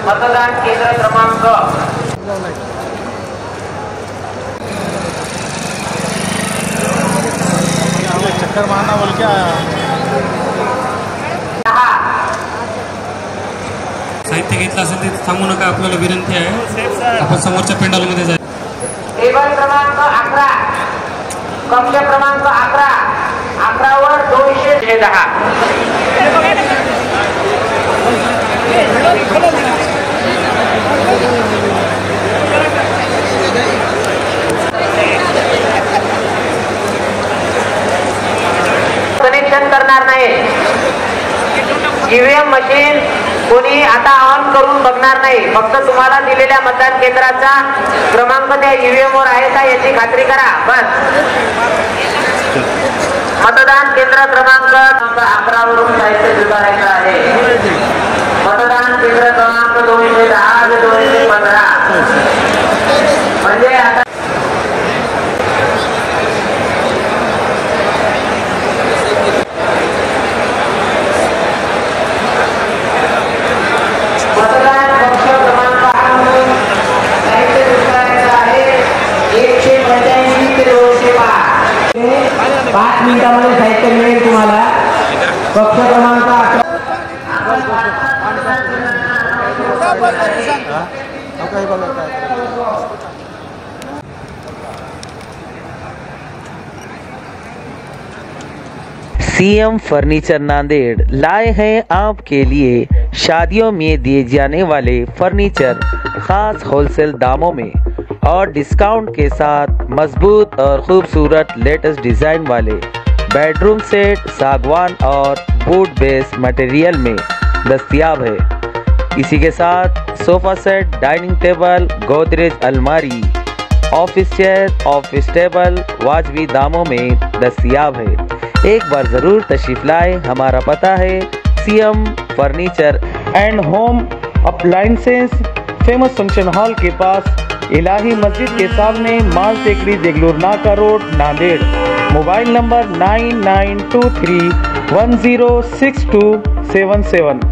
मतदान केंद्र क्रमांक चक्कर मारना बोल क्या साहित्य घेतलं असेल ते थांबू नका, आपल्याला विनंती आहे. आपण समोरच्या पेंडॉलमध्ये जाय. टेबल क्रमांक 11 कक्ष क्रमांक 11 वर 210. कनेक्शन करणार नाही. ईव्हीएम मशीन कोणी आता ऑन करून बघणार नाही. फक्त तुम्हाला दिलेल्या मतदान केंद्राचा क्रमांक त्या ईव्हीएम वर आहे का याची खात्री करा. बस. मतदान केंद्र क्रमांक 11 वरून साहित्य स्वीकारायचं आहे. मतदान केंद्र क्रमांक 210 ते 215 म्हणजे आता मतदान कक्ष क्रमांक 8 साहित्य स्वीकारायचं आहे. 185 ते 205 5 मिनिटांमध्ये साहित्य मिळेल तुम्हाला. कक्ष क्रमांक 11 सीएम फर्नीचर नांदेड़ लाए हैं आपके लिए शादियों में दिए जाने वाले फर्नीचर खास होलसेल दामों में और डिस्काउंट के साथ मजबूत और खूबसूरत लेटेस्ट डिज़ाइन वाले बेडरूम सेट सागवान और वुड बेस मटेरियल में दस्तयाब है। इसी के साथ sofa set, dining table, Godrej अलमारी, ऑफिस चेयर, ऑफिस टेबल वाजबी दामों में दस्तयाब है। एक बार ज़रूर तशरीफ़ लाएँ। हमारा पता है CM furniture and home appliances, famous function hall के पास, इलाही मस्जिद के सामने, माल टेकरी, देगलूर नाका रोड, नांदेड़। Mobile number 9923106277।